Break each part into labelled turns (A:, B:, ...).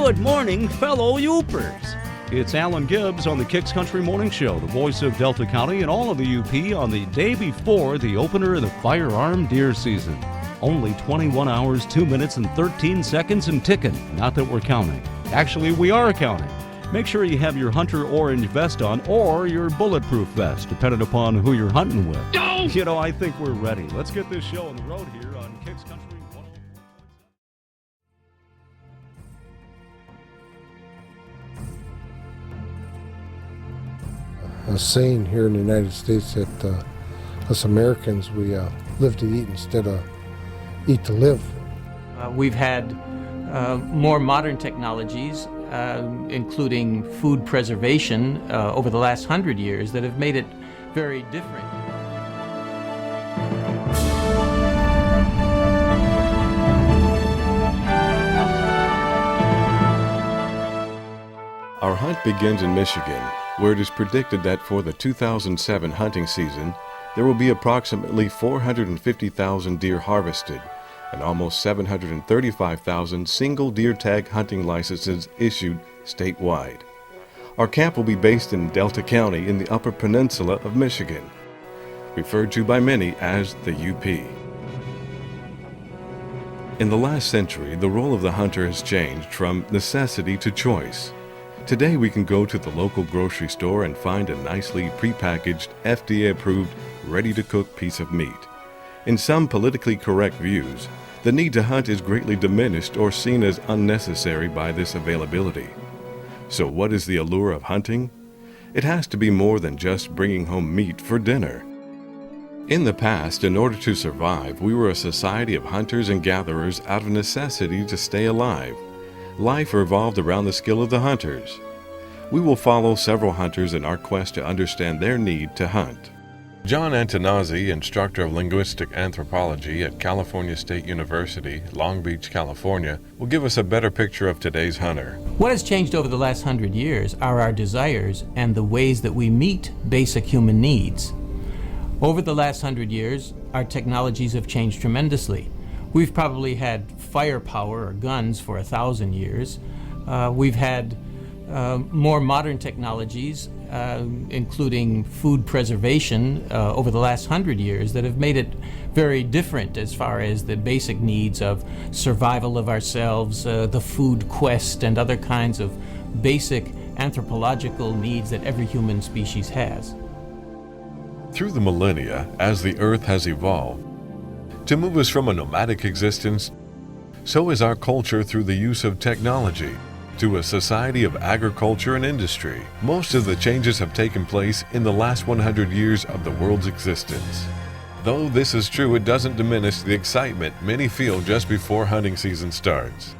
A: Good morning, fellow Yoopers. It's Alan Gibbs on the Kicks Country Morning Show, the voice of Delta County and all of the UP on the day before the opener of the firearm deer season. Only 21 hours, 2 minutes, and 13 seconds and ticking. Not that we're counting. Actually, we are counting. Make sure you have your hunter orange vest on or your bulletproof vest, depending upon who you're hunting with.
B: No!
A: You know, I think we're ready. Let's get this show on the road here on Kicks Country 101.
C: A saying here in the United States that us Americans, we live to eat instead of eat to live.
D: We've had more modern technologies, including food preservation, over the last 100 years that have made it very different.
E: Our hunt begins in Michigan, where it is predicted that for the 2007 hunting season, there will be approximately 450,000 deer harvested and almost 735,000 single deer tag hunting licenses issued statewide. Our camp will be based in Delta County in the Upper Peninsula of Michigan, referred to by many as the UP. In the last century, the role of the hunter has changed from necessity to choice. Today we can go to the local grocery store and find a nicely prepackaged, FDA-approved, ready-to-cook piece of meat. In some politically correct views, the need to hunt is greatly diminished or seen as unnecessary by this availability. So what is the allure of hunting? It has to be more than just bringing home meat for dinner. In the past, in order to survive, we were a society of hunters and gatherers out of necessity to stay alive. Life revolved around the skill of the hunters. We will follow several hunters in our quest to understand their need to hunt. John Antonazzi, instructor of linguistic anthropology at California State University, Long Beach, California, will give us a better picture of today's hunter.
D: What has changed over the last 100 years are our desires and the ways that we meet basic human needs. Over the last 100 years, our technologies have changed tremendously. We've probably had firepower or guns for 1,000 years. We've had more modern technologies, including food preservation, over the last 100 years that have made it very different as far as the basic needs of survival of ourselves, the food quest, and other kinds of basic anthropological needs that every human species has.
E: Through the millennia, as the earth has evolved, to move us from a nomadic existence, so is our culture through the use of technology, to a society of agriculture and industry. Most of the changes have taken place in the last 100 years of the world's existence. Though this is true, it doesn't diminish the excitement many feel just before hunting season starts.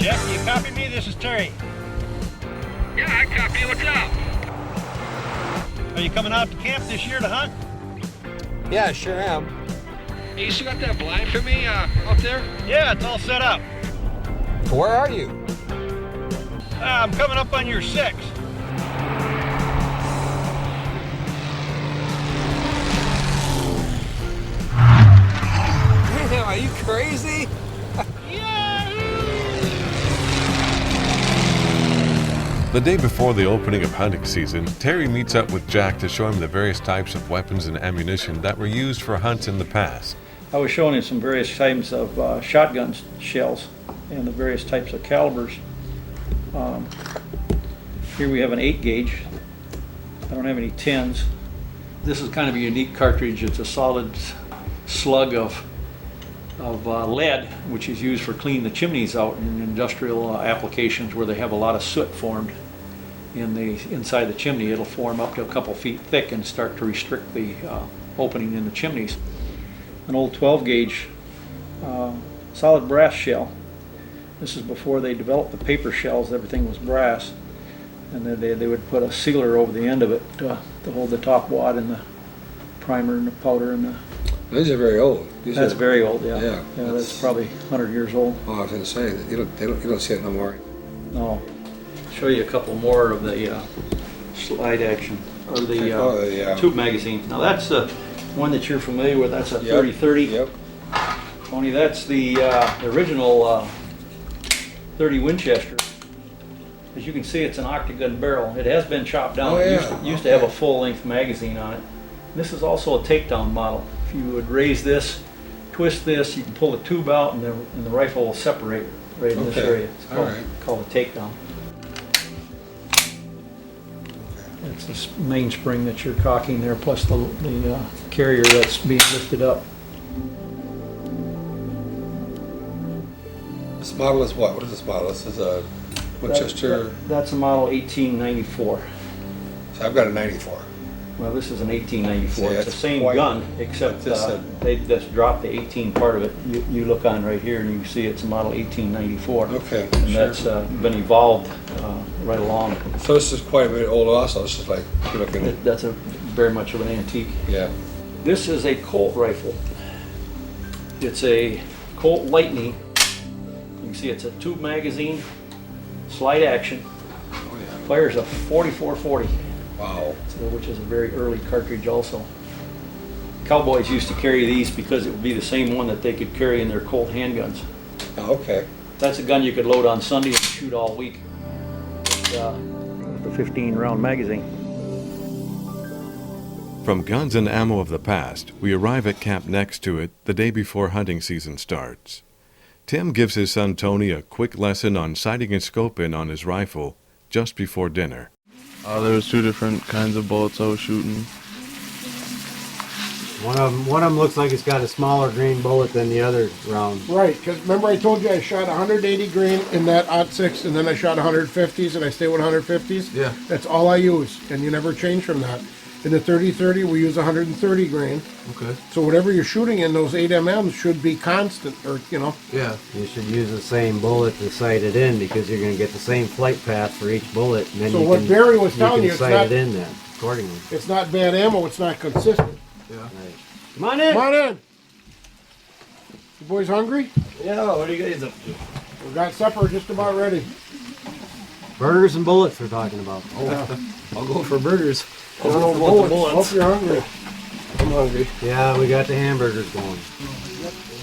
B: Jeff, do you copy me? This is Terry. Yeah, I copy you. What's up? Are you coming out to camp this year to hunt?
F: Yeah, I sure am.
G: You still got that blind for me out there?
B: Yeah, it's all set up.
F: Where are you?
B: I'm coming up on your 6.
F: Damn, are you crazy?
E: The day before the opening of hunting season, Terry meets up with Jack to show him the various types of weapons and ammunition that were used for hunts in the past.
H: I was showing him some various types of shotgun shells and the various types of calibers. Here we have an 8 gauge. I don't have any 10s. This is kind of a unique cartridge. It's a solid slug of lead, which is used for cleaning the chimneys out in industrial applications where they have a lot of soot formed in the inside the chimney. It'll form up to a couple feet thick and start to restrict the opening in the chimneys. An old 12 gauge solid brass shell. This is before they developed the paper shells. Everything was brass, and then they would put a sealer over the end of it to hold the top wad and the primer and the powder and the.
F: These are very old.
H: That's very old, yeah.
F: Yeah,
H: That's probably 100 years old.
F: Oh, I was going to say, you don't see it no more.
H: No. Show you a couple more of the slide action, or the tube magazine. Now that's the one that you're familiar with. That's a 30-30.
F: Yep.
H: Tony, that's the original 30 Winchester. As you can see, it's an octagon barrel. It has been chopped down.
F: Oh, yeah.
H: It used to have a full-length magazine on it. This is also a takedown model. If you would raise this, twist this, you can pull the tube out, and the rifle will separate right in this area. It's called a takedown. It's this mainspring that you're cocking there, plus the carrier that's being lifted up.
F: This model is what? What is this model? This is a Winchester.
H: That's a model 1894.
F: So I've got a 94.
H: Well, this is an 1894.
F: See,
H: It's the
F: that's
H: same
F: quite-
H: gun, except they just dropped the 18 part of it. You look on right here and you see it's a model 1894.
F: Okay,
H: And
F: sure.
H: that's been evolved right along.
F: So this is quite a bit old also. This is like, you're looking,
H: That's very much of an antique.
F: yeah.
H: This is a Colt rifle. It's a Colt Lightning. You can see it's a tube magazine, slide action.
F: Oh, yeah.
H: Fires a 4440.
F: Wow.
H: Which is a very early cartridge also. Cowboys used to carry these because it would be the same one that they could carry in their Colt handguns.
F: Oh, okay.
H: That's a gun you could load on Sunday and shoot all week. With the 15-round magazine.
E: From guns and ammo of the past, we arrive at camp next to it the day before hunting season starts. Tim gives his son Tony a quick lesson on sighting and scoping on his rifle just before dinner.
I: There was 2 different kinds of bullets I was shooting.
J: One of them looks like it's got a smaller green bullet than the other round.
C: Right, because remember I told you I shot 180 grain in that .6 and then I shot 150s and I stay with 150s?
I: Yeah.
C: That's all I use, and you never change from that. In the 30-30, we use 130 grain.
I: Okay.
C: So whatever you're shooting in those 8mm should be constant, or, you know.
I: Yeah.
J: You should use the same bullet to sight it in because you're going to get the same flight path for each bullet. And then
C: So what Barry was telling you,
J: can
C: it's
J: sight
C: not-
J: it in then accordingly.
C: It's not bad ammo, it's not consistent.
I: Yeah.
J: Right. Come on in.
C: Come on in. You boys hungry?
I: Yeah, what are you guys up to?
C: We got supper just about ready.
J: Burgers and bullets we're talking about.
I: I'll go for burgers. I
C: Hope
I: don't know about the bullets.
C: you're hungry.
I: I'm hungry.
J: Yeah, we got the hamburgers going.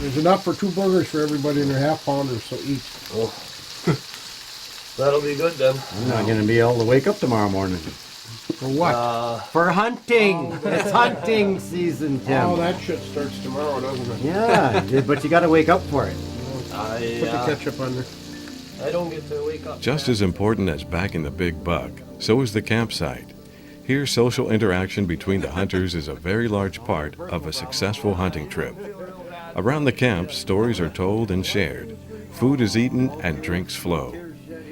C: There's enough for 2 burgers for everybody in their half-pounders, so eat.
I: Oh. That'll be good then.
J: I'm not going to be able to wake up tomorrow morning.
C: For what?
J: For hunting. It's hunting season, Tim.
C: Oh, that shit starts tomorrow, doesn't it?
J: Yeah, but you got to wake up for it.
C: Put the ketchup on there.
I: I don't get to wake up.
E: Just as important as backing the big buck, so is the campsite. Here, social interaction between the hunters is a very large part of a successful hunting trip. Around the camp, stories are told and shared. Food is eaten and drinks flow.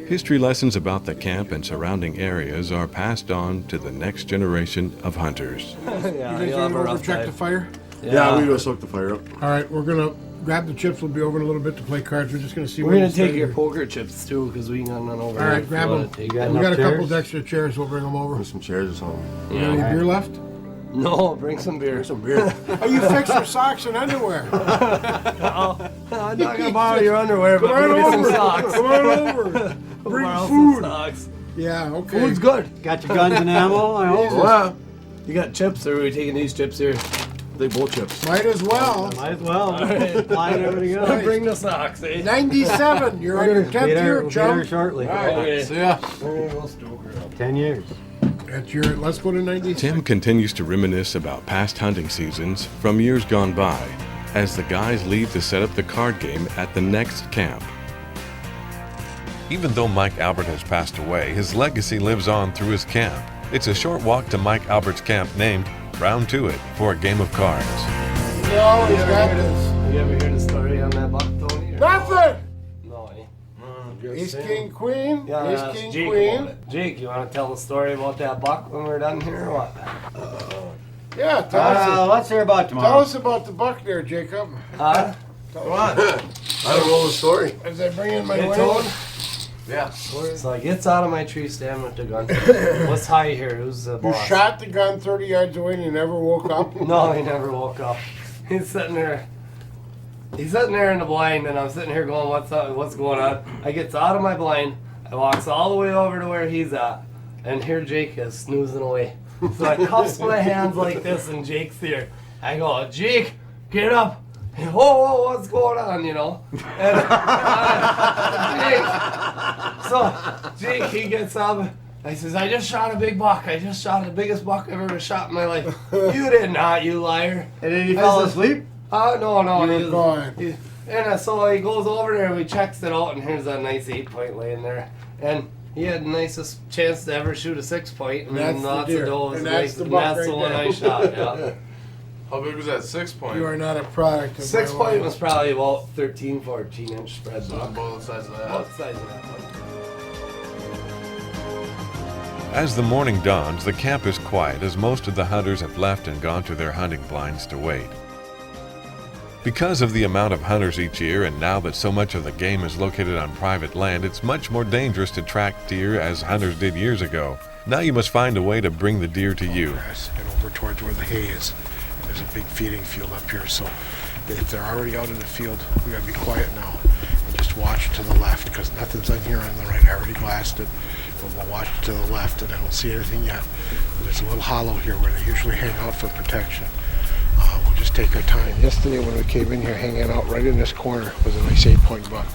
E: History lessons about the camp and surrounding areas are passed on to the next generation of hunters.
C: You guys ready to over check the fire?
I: Yeah, we go soak the fire up.
C: All right, we're going to grab the chips. We'll be over in a little bit to play cards. We're just going to see
I: We're
C: what
I: gonna
C: you
I: take
C: say.
I: your poker chips too, because we can run over.
C: All right,
I: if
C: grab
I: you wanna
C: them.
I: take
J: You got
C: We
J: enough
C: got a couple
J: chairs?
C: of extra chairs. We'll bring them over.
I: some chairs or something.
C: Any beer left?
I: No, bring some beer. Some beer.
C: Oh, you fix your socks and underwear.
I: I'm not gonna borrow your underwear, but
C: Come on
I: maybe some
C: over.
I: socks.
C: Come on over. Bring
I: Borrow some
C: food.
I: socks.
C: Yeah, okay.
I: Food's good.
J: Got your guns and ammo, I hope?
I: Wow. You got chips, or are we taking these chips here? They both chips.
C: Might as well.
J: Might as well. Line everything up.
I: Bring the socks, eh?
C: 97. You're on your 10th year,
J: We'll be
C: chum.
J: there shortly.
I: Okay.
C: See ya.
I: We'll stoke her up.
J: 10 years.
C: That's your, let's go to 96.
E: Tim continues to reminisce about past hunting seasons from years gone by as the guys leave to set up the card game at the next camp. Even though Mike Albert has passed away, his legacy lives on through his camp. It's a short walk to Mike Albert's camp named Round to It for a game of cards.
C: You always got this.
I: You ever hear the story on that buck, Tony?
C: Nothing.
I: No, eh?
C: Ace, king, queen.
I: Yeah,
C: Ace,
I: ask
C: king,
I: Jake
C: queen.
I: about it. Jake, you want to tell the story about that buck when we're done here or what?
C: Yeah, tell us.
J: Let's hear about
C: Tell
J: tomorrow.
C: us about the buck there, Jacob.
I: Huh?
C: Come
I: on. I don't know the story.
C: As I bring in my
I: Hey,
C: winning.
I: Tone? Yeah. So I gets out of my tree stand with the gun. What's high here? Who's the
C: You
I: boss?
C: shot the gun 30 yards away and you never woke up?
I: No, he never woke up. He's sitting there. He's sitting there in the blind, and I'm sitting here going, "What's up? What's going on?" I gets out of my blind. I walks all the way over to where he's at, and here Jake is snoozing away. So I cuffs my hands like this, and Jake's here. I go, "Jake, get up! whoa, what's going on, you know? And Jake, he gets up. I says, I just shot a big buck. I just shot the biggest buck I've ever shot in my life. You did not, you liar.
J: And then he fell asleep?
I: No.
C: You were gone.
I: And so he goes over there and we checks it out, and here's that nice 8-point laying there. And he had the nicest chance to ever shoot a 6-point, and
C: that's
I: lots
C: the deer.
I: of does.
C: And that's the buck
I: that's the
C: right
I: one
C: there.
I: I shot, yeah.
K: How big was that 6-point?
C: You are not a product of
I: 6-point was probably about 13, 14 inch spread.
K: So on both sides of that.
I: Both sides of that one.
E: As the morning dawns, the camp is quiet as most of the hunters have left and gone to their hunting blinds to wait. Because of the amount of hunters each year, and now that so much of the game is located on private land, it's much more dangerous to track deer as hunters did years ago. Now you must find a way to bring the deer to you.
C: And over towards where the hay is. There's a big feeding field up here, so if they're already out in the field, we gotta be quiet now and just watch to the left, because nothing's on here on the right. I already glassed it, but we'll watch to the left, and I don't see anything yet. There's a little hollow here where they usually hang out for protection. We'll just take our time. Yesterday when we came in here, hanging out right in this corner was a nice 8-point buck.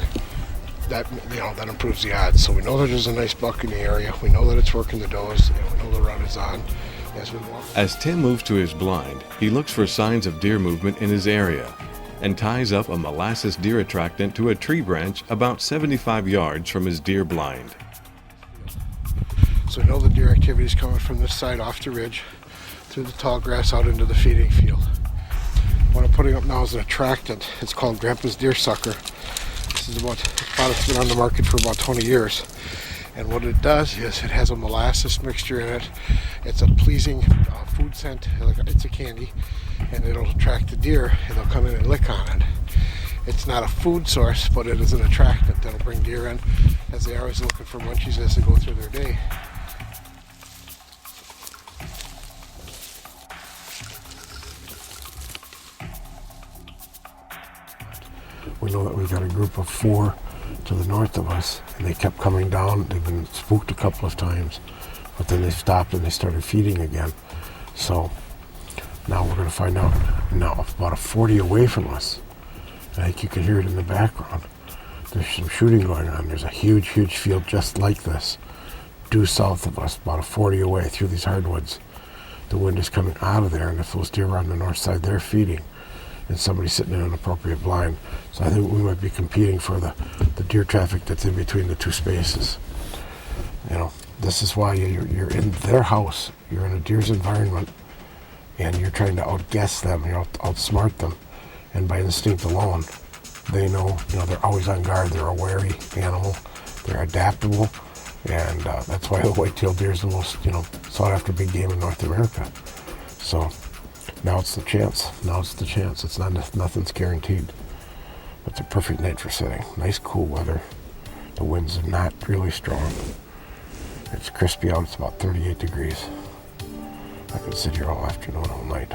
C: That, that improves the odds. So we know that there's a nice buck in the area. We know that it's working the does. We know the rut is on.
E: As Tim moves to his blind, he looks for signs of deer movement in his area and ties up a molasses deer attractant to a tree branch about 75 yards from his deer blind.
C: So we know the deer activity is coming from this side off the ridge, through the tall grass out into the feeding field. What I'm putting up now is an attractant. It's called Grandpa's Deer Sucker. This is a product's been on the market for about 20 years. And what it does is it has a molasses mixture in it. It's a pleasing food scent, it's a candy, and it'll attract the deer, and they'll come in and lick on it. It's not a food source, but it is an attractant that'll bring deer in, as they are always looking for munchies as they go through their day. We know that we've got a group of 4 to the north of us, and they kept coming down. They've been spooked a couple of times, but then they stopped and they started feeding again. So now we're going to find out. Now about a 40 away from us, I think you can hear it in the background, there's some shooting going on. There's a huge field just like this due south of us, about a 40 away through these hardwoods. The wind is coming out of there, and if those deer are on the north side, they're feeding, and somebody's sitting in an appropriate blind. So I think we might be competing for the deer traffic that's in between the two spaces. This is why you're in their house, you're in a deer's environment, and you're trying to outguess them, outsmart them. And by instinct alone, they know, they're always on guard. They're a wary animal. They're adaptable, and that's why the white-tailed deer is the most, sought-after big game in North America. So now it's the chance. It's nothing's guaranteed. It's a perfect night for sitting. Nice cool weather. The winds are not really strong. It's crispy out. It's about 38 degrees. I could sit here all afternoon, all night.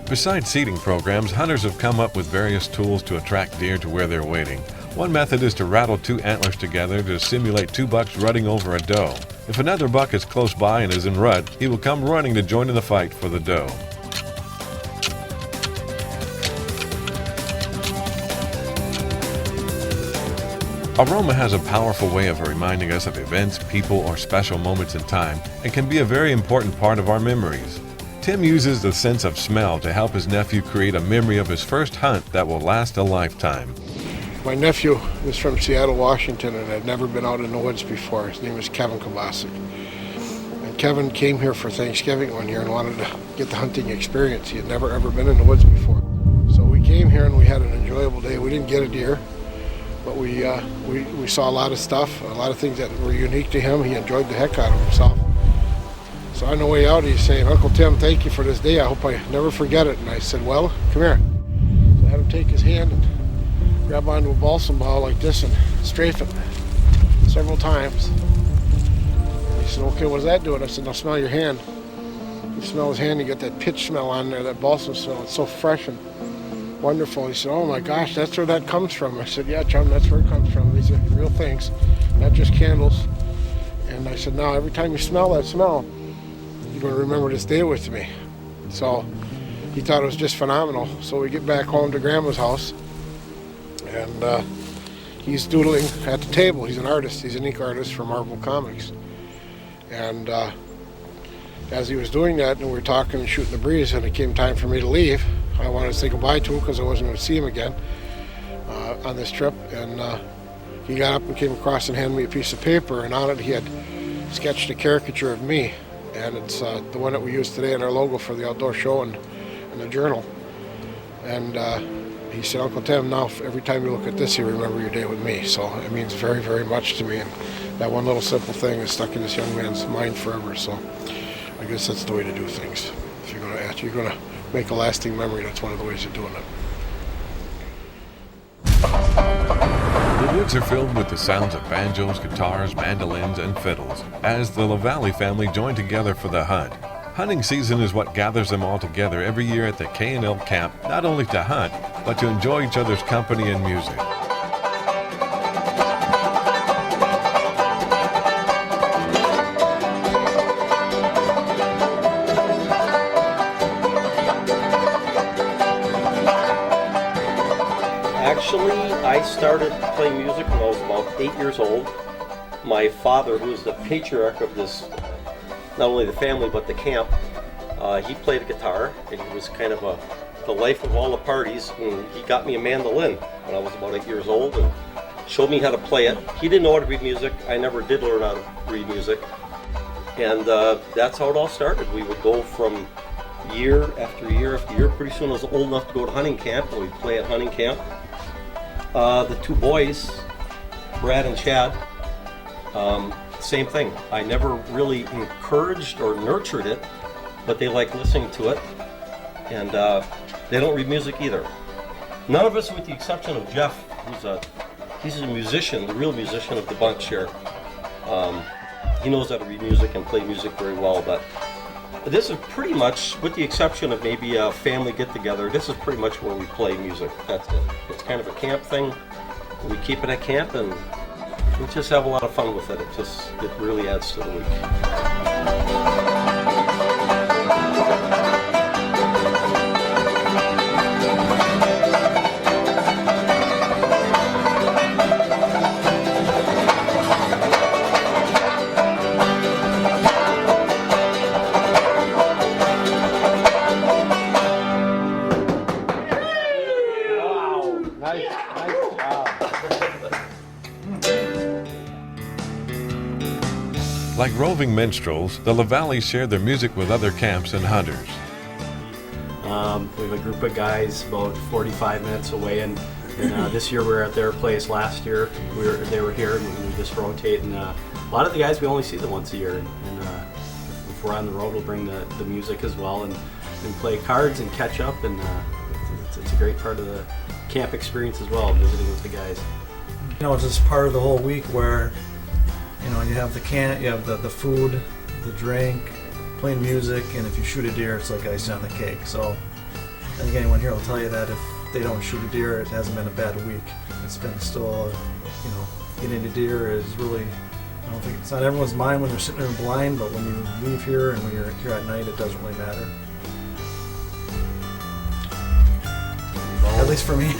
E: Besides seeding programs, hunters have come up with various tools to attract deer to where they're waiting. One method is to rattle 2 antlers together to simulate 2 bucks rutting over a doe. If another buck is close by and is in rut, he will come running to join in the fight for the doe. Aroma has a powerful way of reminding us of events, people, or special moments in time, and can be a very important part of our memories. Tim uses the sense of smell to help his nephew create a memory of his first hunt that will last a lifetime.
C: My nephew is from Seattle, Washington, and had never been out in the woods before. His name is Kevin Kobasic. And Kevin came here for Thanksgiving one year and wanted to get the hunting experience. He had never ever been in the woods before. So we came here and we had an enjoyable day. We didn't get a deer, but we saw a lot of stuff, a lot of things that were unique to him. He enjoyed the heck out of himself. So on the way out, he's saying, "Uncle Tim, thank you for this day. I hope I never forget it." And I said, "Well, come here." So I had him take his hand and grab onto a balsam bough like this and strafe it several times. And he said, "Okay, what does that do?" And I said, "Now smell your hand." You smell his hand, you get that pitch smell on there, that balsam smell. It's so fresh and wonderful. He said, oh my gosh, that's where that comes from. I said, yeah, chum, that's where it comes from. These are real things, not just candles. And I said, now every time you smell that smell, you're going to remember this day with me. So he thought it was just phenomenal. So we get back home to Grandma's house, and he's doodling at the table. He's an artist. He's an ink artist for Marvel Comics. And as he was doing that, and we were talking and shooting the breeze, and it came time for me to leave, I wanted to say goodbye to him because I wasn't going to see him again on this trip. And he got up and came across and handed me a piece of paper, and on it he had sketched a caricature of me. And it's the one that we use today in our logo for the outdoor show and the journal. And he said, Uncle Tim, now every time you look at this, you remember your day with me. So it means very, very much to me. And that one little simple thing is stuck in this young man's mind forever. So I guess that's the way to do things. If you're going to make a lasting memory, that's one of the ways of doing it.
E: The woods are filled with the sounds of banjos, guitars, mandolins, and fiddles as the LaValle family join together for the hunt. Hunting season is what gathers them all together every year at the K&L camp, not only to hunt, but to enjoy each other's company and music.
L: Actually, I started playing music when I was about 8 years old. My father, who was the patriarch of this, not only the family but the camp, he played a guitar, and he was kind of the life of all the parties. And he got me a mandolin when I was about 8 years old and showed me how to play it. He didn't know how to read music. I never did learn how to read music. And that's how it all started. We would go from year after year after year. Pretty soon I was old enough to go to hunting camp, and we'd play at hunting camp. The two boys, Brad and Chad, same thing. I never really encouraged or nurtured it, but they like listening to it, and they don't read music either. None of us, with the exception of Jeff, he's a musician, the real musician of the bunch here. He knows how to read music and play music very well, but this is pretty much, with the exception of maybe a family get-together, this is pretty much where we play music. That's it. It's kind of a camp thing. We keep it at camp, and we just have a lot of fun with it. It really adds to the week.
E: Like roving minstrels, the LaValle share their music with other camps and hunters.
M: We have a group of guys about 45 minutes away, and this year we were at their place. Last year they were here, and we just rotate. And a lot of the guys, we only see them once a year. And if we're on the road, we'll bring the music as well, and play cards and catch up. And it's a great part of the camp experience as well, visiting with the guys.
N: You know, it's just part of the whole week where, you know, you have you have the food, the drink, playing music, and if you shoot a deer, it's like icing on the cake. So I think anyone here will tell you that if they don't shoot a deer, it hasn't been a bad week. It's been still, you know, getting a deer is really, I don't think it's on everyone's mind when they're sitting there blind, but when you leave here and when you're here at night, it doesn't really matter. At least for me.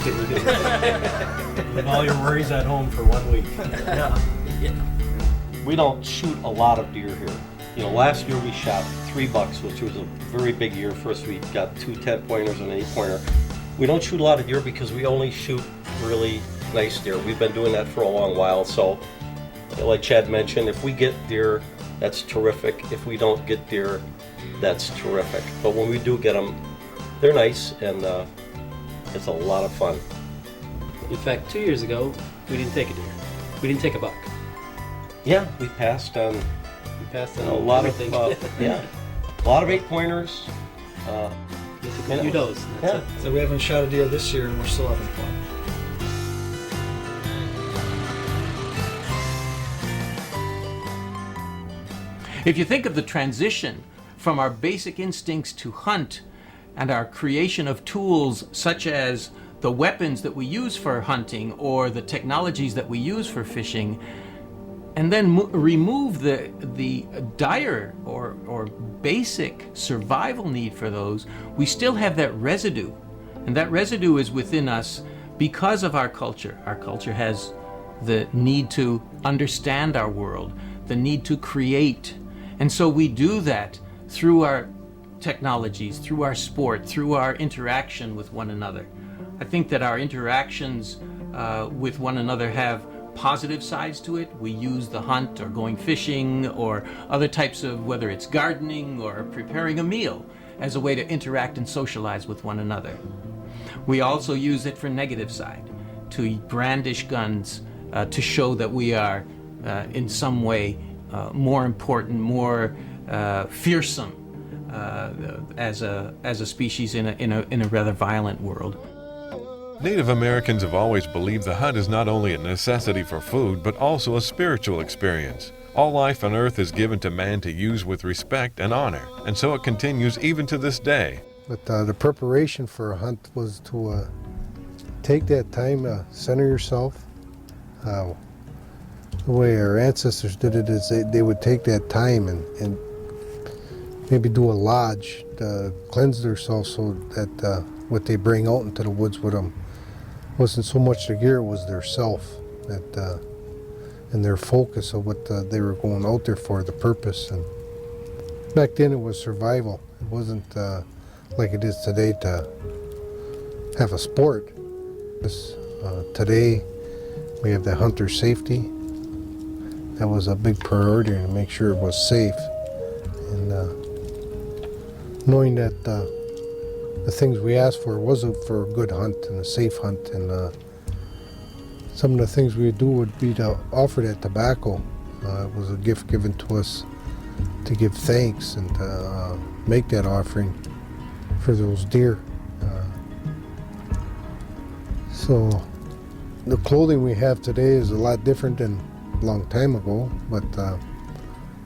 H: Leave all your worries at home for 1 week.
N: Yeah.
L: We don't shoot a lot of deer here. You know, last year we shot 3 bucks, which was a very big year for us. We got 2 10-pointers and an 8-pointer. We don't shoot a lot of deer because we only shoot really nice deer. We've been doing that for a long while. So, like Chad mentioned, if we get deer, that's terrific. If we don't get deer, that's terrific. But when we do get them, they're nice, and it's a lot of fun.
O: In fact, 2 years ago, we didn't take a deer. We didn't take a buck.
L: Yeah, we passed on. A lot
O: everything.
L: A lot of 8-pointers.
O: You knows.
L: Yeah.
N: So we haven't shot a deer this year, and we're still having fun.
D: If you think of the transition from our basic instincts to hunt and our creation of tools such as the weapons that we use for hunting or the technologies that we use for fishing, and then remove the dire or basic survival need for those, we still have that residue. And that residue is within us because of our culture. Our culture has the need to understand our world, the need to create. And so we do that through our technologies, through our sport, through our interaction with one another. I think that our interactions with one another have positive sides to it. We use the hunt or going fishing or other types of, whether it's gardening or preparing a meal, as a way to interact and socialize with one another. We also use it for negative side, to brandish guns, to show that we are in some way more important, more fearsome as a species in a rather violent world.
E: Native Americans have always believed the hunt is not only a necessity for food, but also a spiritual experience. All life on earth is given to man to use with respect and honor, and so it continues even to this day.
C: But the preparation for a hunt was to take that time, center yourself. The way our ancestors did it is they would take that time and maybe do a lodge to cleanse themselves, so that what they bring out into the woods with them wasn't so much the gear, it was their self, that and their focus of what they were going out there for, the purpose. And back then it was survival. It wasn't like it is today to have a sport. Today we have the hunter safety. That was a big priority, to make sure it was safe. And knowing that the things we asked for was for a good hunt and a safe hunt, and some of the things we would do would be to offer that tobacco. It was a gift given to us to give thanks and to make that offering for those deer. So the clothing we have today is a lot different than a long time ago, but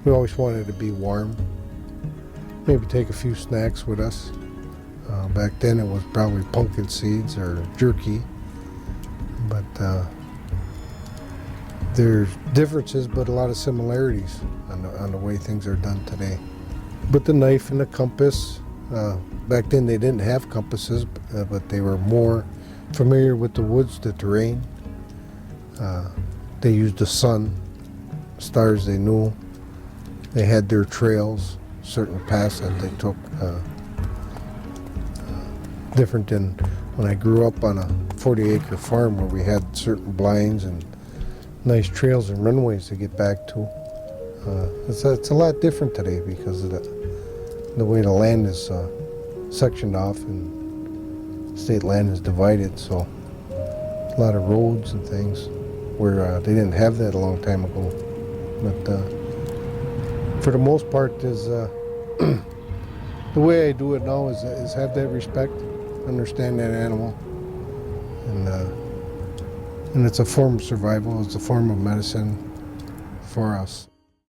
C: we always wanted to be warm. Maybe take a few snacks with us. Back then it was probably pumpkin seeds or jerky, but there's differences but a lot of similarities on the way things are done today. But the knife and the compass, back then they didn't have compasses, but they were more familiar with the woods, the terrain. They used the sun, stars they knew. They had their trails, certain paths that they took. Different than when I grew up on a 40-acre farm where we had certain blinds and nice trails and runways to get back to. It's a lot different today because of the way the land is sectioned off and state land is divided. So a lot of roads and things where they didn't have that a long time ago. But for the most part, is the way I do it now is have that respect, understand that animal, and it's a form of survival. It's a form of medicine for us.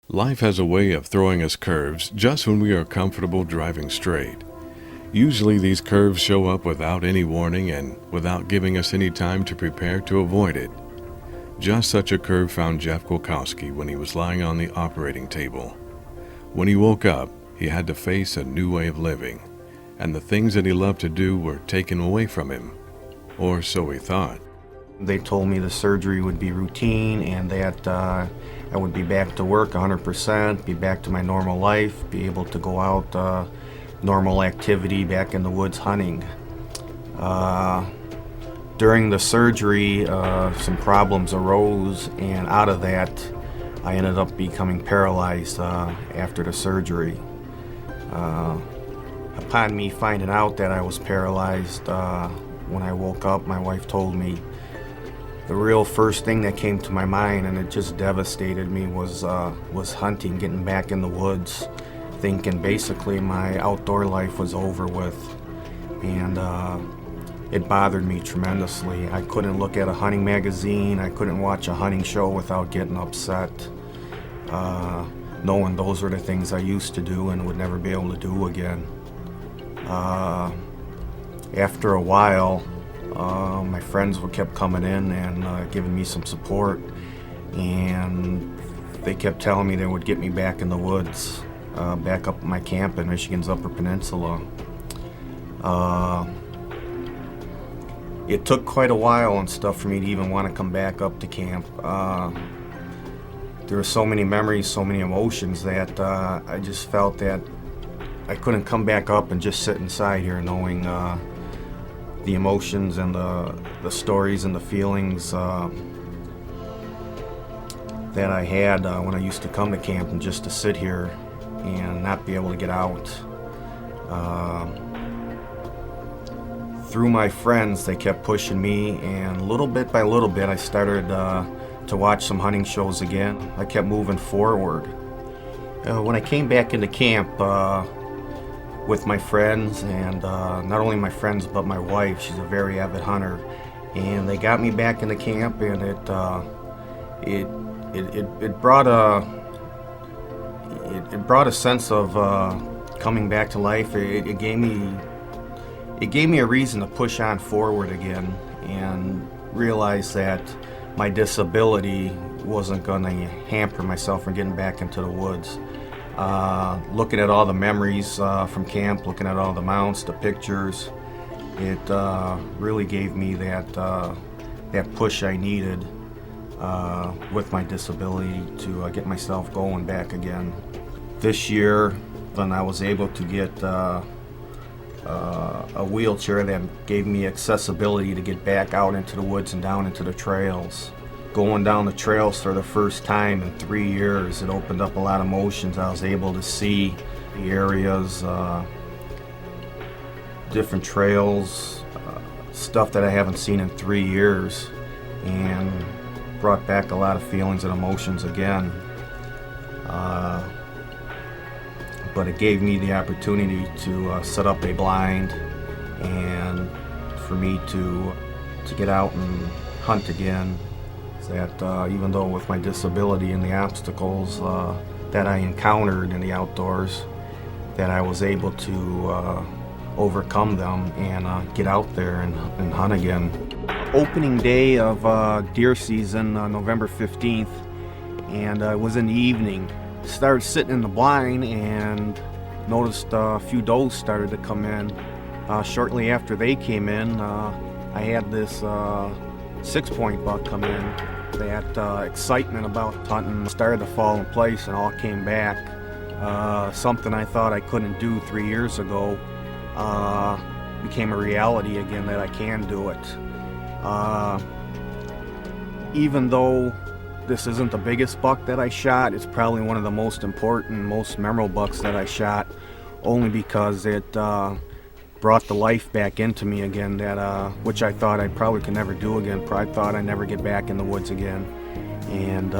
E: Life has a way of throwing us curves just when we are comfortable driving straight. Usually these curves show up without any warning and without giving us any time to prepare to avoid it. Just such a curve found Jeff Kulkowski when he was lying on the operating table. When he woke up, he had to face a new way of living, and the things that he loved to do were taken away from him, or so he thought.
P: They told me the surgery would be routine and that I would be back to work 100%, be back to my normal life, be able to go out, normal activity, back in the woods hunting. During the surgery, some problems arose, and out of that, I ended up becoming paralyzed after the surgery. Upon me finding out that I was paralyzed, when I woke up, my wife told me the real first thing that came to my mind, and it just devastated me, was hunting, getting back in the woods, thinking basically my outdoor life was over with. And it bothered me tremendously. I couldn't look at a hunting magazine, I couldn't watch a hunting show without getting upset, knowing those were the things I used to do and would never be able to do again. After a while, my friends kept coming in and giving me some support, and they kept telling me they would get me back in the woods, back up at my camp in Michigan's Upper Peninsula. It took quite a while and stuff for me to even want to come back up to camp. There were so many memories, so many emotions that I just felt that I couldn't come back up and just sit inside here knowing the emotions and the stories and the feelings that I had when I used to come to camp, and just to sit here and not be able to get out. Through my friends, they kept pushing me, and little bit by little bit I started to watch some hunting shows again. I kept moving forward. When I came back into camp with my friends, and not only my friends but my wife, she's a very avid hunter, and they got me back into camp, and it brought a sense of coming back to life. It gave me a reason to push on forward again and realize that my disability wasn't going to hamper myself from getting back into the woods. Looking at all the memories from camp, looking at all the mounts, the pictures, it really gave me that push I needed with my disability to get myself going back again. This year, when I was able to get a wheelchair that gave me accessibility to get back out into the woods and down into the trails. Going down the trails for the first time in 3 years, it opened up a lot of emotions. I was able to see the areas, different trails, stuff that I haven't seen in 3 years, and brought back a lot of feelings and emotions again. But it gave me the opportunity to set up a blind and for me to get out and hunt again. That even though with my disability and the obstacles that I encountered in the outdoors, that I was able to overcome them and get out there and hunt again. Opening day of deer season, November 15th, and it was in the evening. Started sitting in the blind and noticed a few does started to come in. Shortly after they came in, I had this 6-point buck come in. That excitement about hunting started to fall in place and all came back. Something I thought I couldn't do 3 years ago became a reality again, that I can do it. Even though this isn't the biggest buck that I shot, it's probably one of the most important, most memorable bucks that I shot, only because it brought the life back into me again, that which I thought I probably could never do again. I thought I'd never get back in the woods again, and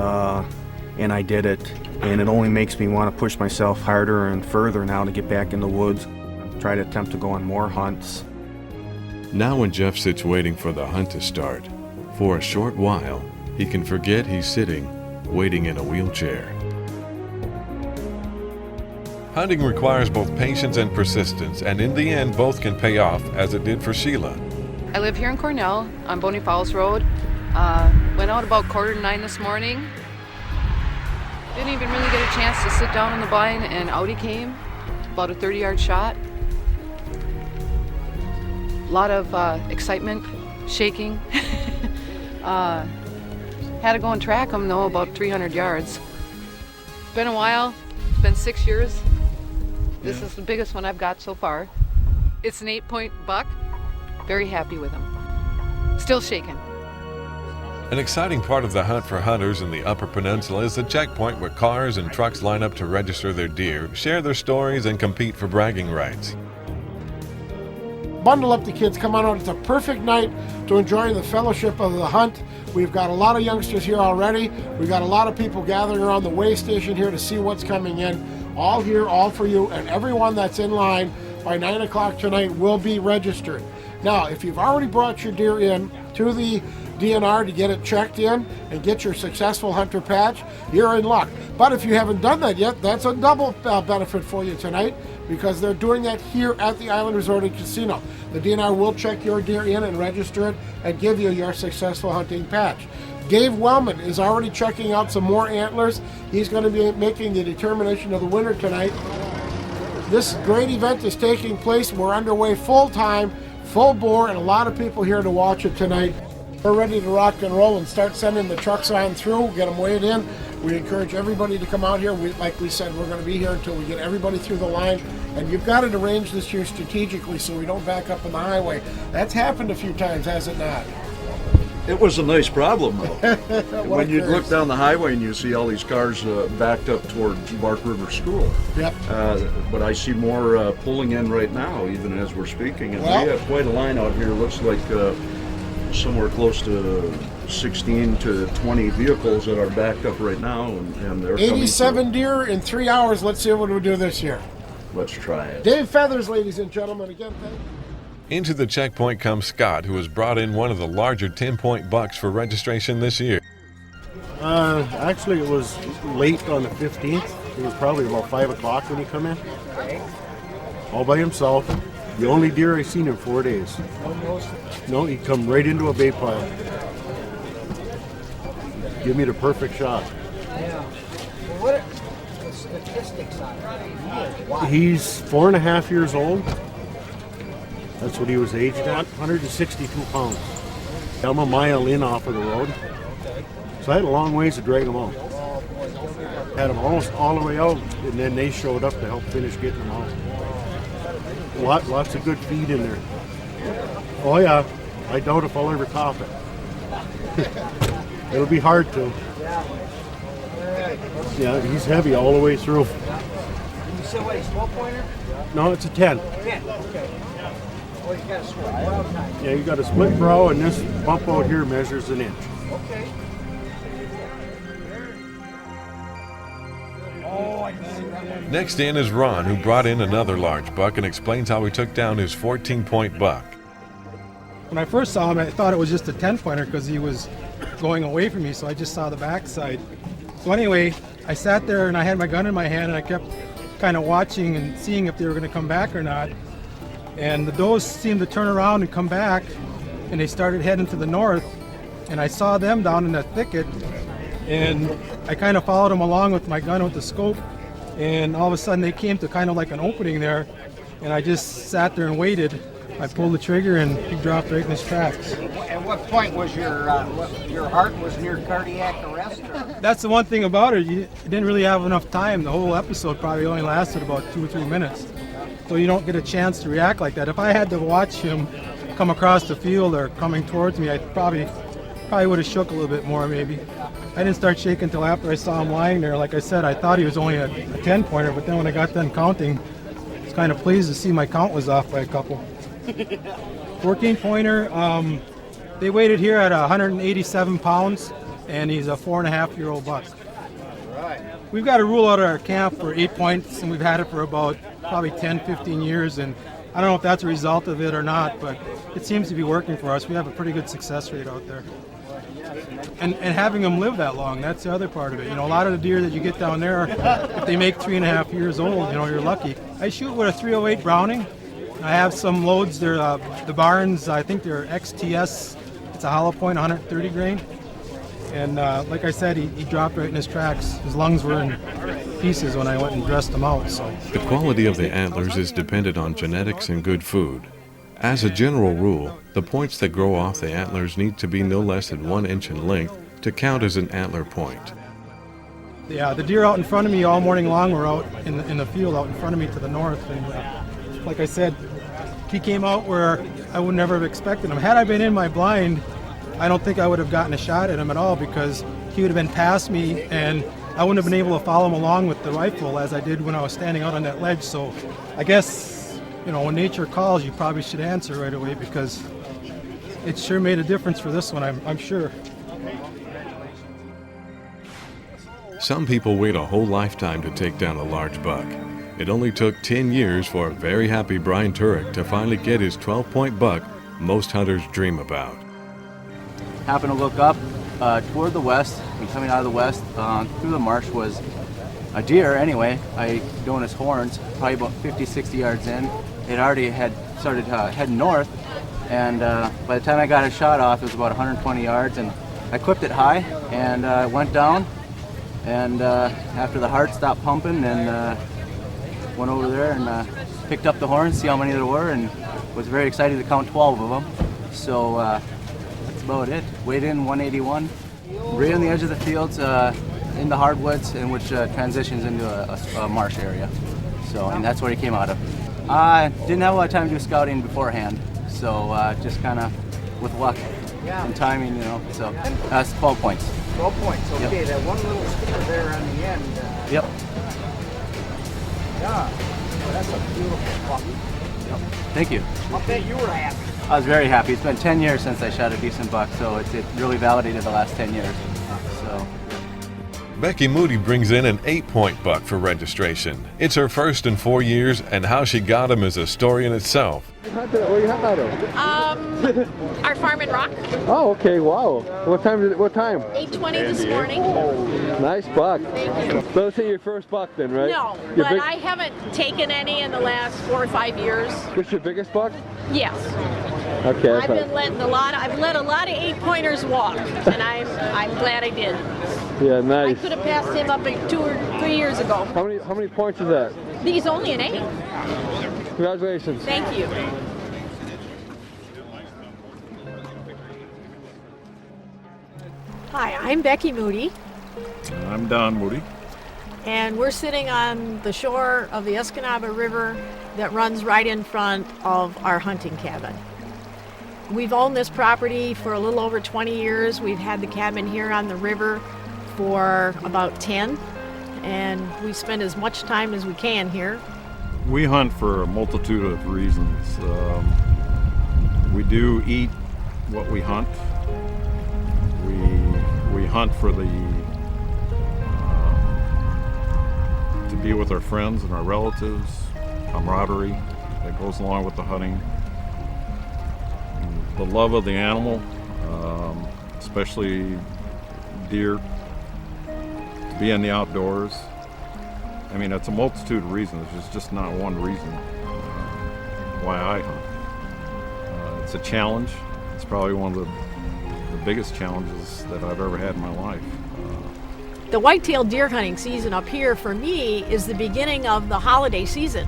P: I did it. And it only makes me want to push myself harder and further now to get back in the woods, try to attempt to go on more hunts.
E: Now when Jeff sits waiting for the hunt to start, for a short while, he can forget he's sitting, waiting in a wheelchair. Hunting requires both patience and persistence, and in the end, both can pay off, as it did for Sheila.
Q: I live here in Cornell on Boney Falls Road. Went out about 8:45 this morning. Didn't even really get a chance to sit down in the blind, and out he came, about a 30-yard shot. A lot of excitement, shaking. Had to go and track him though, about 300 yards. It's been a while. It's been 6 years. This is the biggest one I've got so far. It's an 8-point buck. Very happy with him. Still shaking.
E: An exciting part of the hunt for hunters in the Upper Peninsula is the checkpoint where cars and trucks line up to register their deer, share their stories, and compete for bragging rights.
R: Bundle up the kids, come on out. It's a perfect night to enjoy the fellowship of the hunt. We've got a lot of youngsters here already. We've got a lot of people gathering around the way station here to see what's coming in. All here, all for you, and everyone that's in line by 9 o'clock tonight will be registered. Now, if you've already brought your deer in to the DNR to get it checked in and get your successful hunter patch, you're in luck. But if you haven't done that yet, that's a double benefit for you tonight, because they're doing that here at the Island Resort and Casino. The DNR will check your deer in and register it and give you your successful hunting patch. Dave Wellman is already checking out some more antlers. He's going to be making the determination of the winner tonight. This great event is taking place. We're underway full time, full bore, and a lot of people here to watch it tonight. We're ready to rock and roll and start sending the trucks on through, get them weighed in. We encourage everybody to come out here. Like we said, we're going to be here until we get everybody through the line. And you've got it arranged this year strategically so we don't back up on the highway. That's happened a few times, has it not?
S: It was a nice problem, though.
R: What
S: When you
R: occurs?
S: look down the highway and you see all these cars backed up toward Bark River School.
R: Yep.
S: But I see more pulling in right now, even as we're speaking. And
R: Well-
S: we have quite a line out here. Looks like somewhere close to 16 to 20 vehicles that are backed up right now. And they're coming
R: 87 deer in 3 hours. Let's see what we do this year.
S: through. Let's try it.
R: Dave Feathers, ladies and gentlemen, again, thank you.
E: Into the checkpoint comes Scott, who has brought in one of the larger 10-point bucks for registration this year.
T: Actually, it was late on the 15th. It was probably about 5 o'clock when he come in. All by himself. The only deer I seen in 4 days. No, he come right into a bay pile. Give me the perfect shot.
U: What are the statistics on it?
T: He's 4.5 years old. That's what he was aged at. 162 pounds. I'm a mile in off of the road. So I had a long ways to drag him out. Had him almost all the way out, and then they showed up to help finish getting him out. Lots of good feed in there. Oh yeah, I doubt if I'll ever top it. It'll be hard to. Yeah, he's heavy all the way through.
U: You said what, he's 12-pointer?
T: No, it's a 10.
U: 10, okay. Oh, you got a split brow type.
T: Yeah, you got a split brow, and this bump out here measures an inch.
U: Okay. Oh, I can see that.
E: Next in is Ron, who brought in another large buck and explains how he took down his 14-point buck.
V: When I first saw him, I thought it was just a 10-pointer because he was going away from me, so I just saw the backside. So anyway, I sat there and I had my gun in my hand and I kept kind of watching and seeing if they were going to come back or not. And the does seemed to turn around and come back, and they started heading to the north. And I saw them down in that thicket, and I kind of followed them along with my gun with the scope. And all of a sudden they came to kind of like an opening there, and I just sat there and waited. I pulled the trigger and he dropped right in his tracks.
U: At what point was your heart was near cardiac arrest? Or?
V: That's the one thing about it. You didn't really have enough time. The whole episode probably only lasted about 2 or 3 minutes. So you don't get a chance to react like that. If I had to watch him come across the field or coming towards me, I probably would have shook a little bit more maybe. I didn't start shaking until after I saw him lying there. Like I said, I thought he was only a 10-pointer, but then when I got done counting, I was kind of pleased to see my count was off by a couple. 14-pointer, they weighted here at 187 pounds, and he's a 4.5-year-old buck. We've got a rule out at our camp for 8 points, and we've had it for about probably 10, 15 years, and I don't know if that's a result of it or not, but it seems to be working for us. We have a pretty good success rate out there. And having them live that long, that's the other part of it. You know, a lot of the deer that you get down there, if they make 3.5 years old, you know, you're lucky. I shoot with a 308 Browning. I have some loads. They're the Barnes, I think they're XTS. It's a hollow point, 130 grain. And like I said, he dropped right in his tracks. His lungs were in pieces when I went and dressed him out. So
E: The quality of the antlers is dependent on genetics and good food. As a general rule, the points that grow off the antlers need to be no less than 1 inch in length to count as an antler point.
V: yeah, the deer out in front of me all morning long were out in the field out in front of me to the north. And like I said, he came out where I would never have expected him. Had I been in my blind, I don't think I would have gotten a shot at him at all because he would have been past me and I wouldn't have been able to follow him along with the rifle as I did when I was standing out on that ledge. So I guess, you know, when nature calls, you probably should answer right away because it sure made a difference for this one, I'm sure.
E: Some people wait a whole lifetime to take down a large buck. It only took 10 years for a very happy Brian Turek to finally get his 12-point buck most hunters dream about.
W: Happened to look up toward the west, and coming out of the west through the marsh was
A: a deer anyway. I doing his horns, probably about 50, 60 yards in. It already had started heading north, and by the time I got a shot off, it was about 120 yards, and I clipped it high and went down, and after the heart stopped pumping, and went over there and picked up the horns, see how many there were, and was very excited to count 12 of them. So that's about it. Weighed in 181, right on the edge of the fields, in the hardwoods, in which transitions into a marsh area. So, and that's where he came out of. Didn't have a lot of time to do scouting beforehand, so just kind of with luck and timing, you know. So that's 12 points.
U: 12 points. Okay,
A: Yep.
U: that one little sticker there on the end.
A: Yep.
U: Yeah, well, that's a beautiful pup.
A: Yep. Thank you.
U: I'll bet you were happy.
A: I was very happy. It's been 10 years since I shot a decent buck, so it really validated the last 10 years. So.
E: Becky Moody brings in an 8-point buck for registration. It's her first in 4 years, and how she got him is a story in itself.
G: Where you hunting out of?
W: Our farm in Rock.
G: Oh, okay, wow. What time?
W: 8:20 this morning.
G: Nice buck.
W: Thank you.
G: So this is your first buck then, right?
W: No,
G: Your
W: but I haven't taken any in the last 4 or 5 years.
G: What's your biggest buck?
W: Yes.
G: Okay.
W: I've been letting I've let a lot of 8-pointers walk, and I'm glad I did.
G: Yeah, nice.
W: I could have passed him up 2 or 3 years ago.
G: How many points is that?
W: He's only an 8.
G: Congratulations.
W: Thank you.
X: Hi, I'm Becky Moody,
Y: I'm Don Moody.
X: and we're sitting on the shore of the Escanaba River that runs right in front of our hunting cabin. We've owned this property for a little over 20 years. We've had the cabin here on the river for about 10, and we spend as much time as we can here.
Y: We hunt for a multitude of reasons. We do eat what we hunt. We hunt for to be with our friends and our relatives, camaraderie that goes along with the hunting, the love of the animal, especially deer, to be in the outdoors. I mean, it's a multitude of reasons. There's just not one reason why I hunt. It's a challenge. It's probably one of the biggest challenges that I've ever had in my life.
X: The whitetail deer hunting season up here for me is the beginning of the holiday season,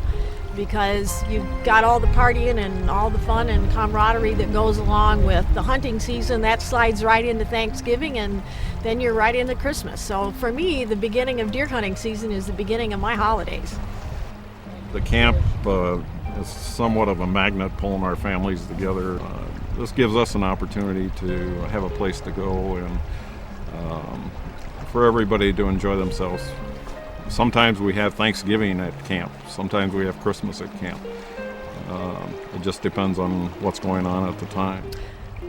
X: because you've got all the partying and all the fun and camaraderie that goes along with the hunting season. That slides right into Thanksgiving, and then you're right into Christmas. So for me, the beginning of deer hunting season is the beginning of my holidays.
Y: The camp is somewhat of a magnet pulling our families together. This gives us an opportunity to have a place to go and for everybody to enjoy themselves. Sometimes we have Thanksgiving at camp. Sometimes we have Christmas at camp. It just depends on what's going on at the time.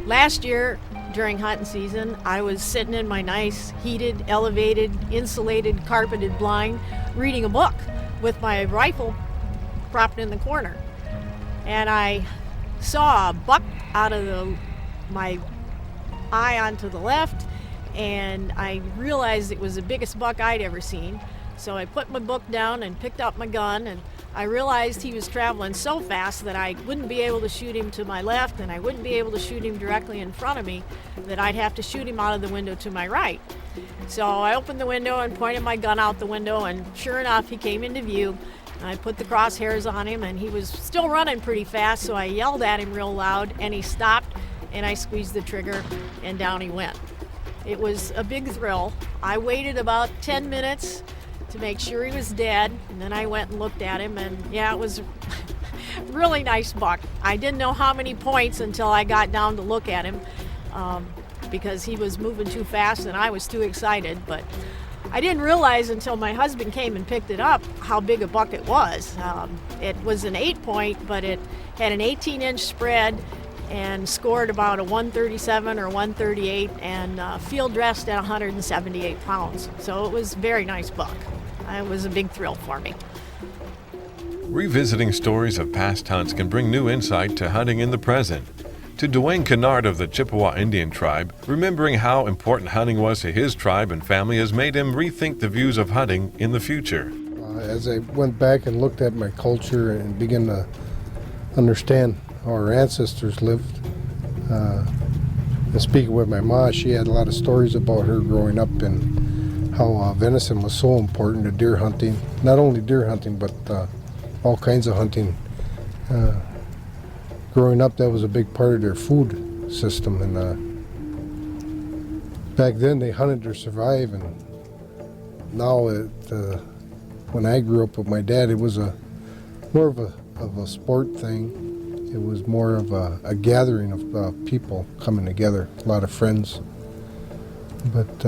X: Last year, during hunting season, I was sitting in my nice, heated, elevated, insulated, carpeted blind, reading a book with my rifle propped in the corner. And I saw a buck out of my eye onto the left, and I realized it was the biggest buck I'd ever seen. So I put my book down and picked up my gun, and I realized he was traveling so fast that I wouldn't be able to shoot him to my left, and I wouldn't be able to shoot him directly in front of me, that I'd have to shoot him out of the window to my right. So I opened the window and pointed my gun out the window, and sure enough, he came into view. I put the crosshairs on him, and he was still running pretty fast, so I yelled at him real loud, and he stopped, and I squeezed the trigger, and down he went. It was a big thrill. I waited about 10 minutes to make sure he was dead, and then I went and looked at him, and yeah, it was a really nice buck. I didn't know how many points until I got down to look at him, because he was moving too fast and I was too excited, but I didn't realize until my husband came and picked it up how big a buck it was. It was an 8-point, but it had an 18-inch spread and scored about a 137 or 138 and field dressed at 178 pounds. So it was a very nice buck. It was a big thrill for me.
E: Revisiting stories of past hunts can bring new insight to hunting in the present. To Dwayne Kennard of the Chippewa Indian tribe, remembering how important hunting was to his tribe and family has made him rethink the views of hunting in the future.
C: As I went back and looked at my culture and began to understand how our ancestors lived, and speaking with my mom, she had a lot of stories about her growing up and how venison was so important to deer hunting. Not only deer hunting, but all kinds of hunting. Growing up, that was a big part of their food system, and back then they hunted to survive, and now when I grew up with my dad, it was more of a sport thing. It was more of a gathering of people coming together, a lot of friends. But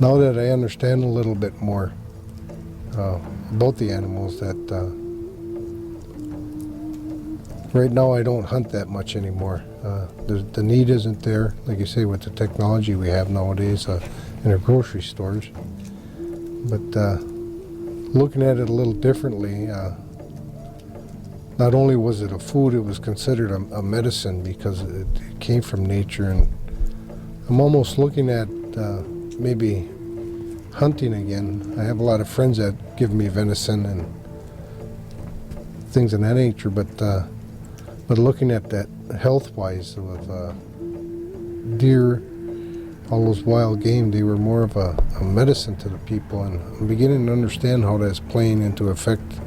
C: now that I understand a little bit more about the animals, that right now I don't hunt that much anymore. The need isn't there, like you say, with the technology we have nowadays in our grocery stores. But looking at it a little differently, not only was it a food, it was considered a medicine because it came from nature. And I'm almost looking at maybe hunting again. I have a lot of friends that give me venison and things of that nature, but looking at that health-wise with deer, all those wild game, they were more of a medicine to the people, and I'm beginning to understand how that's playing into effect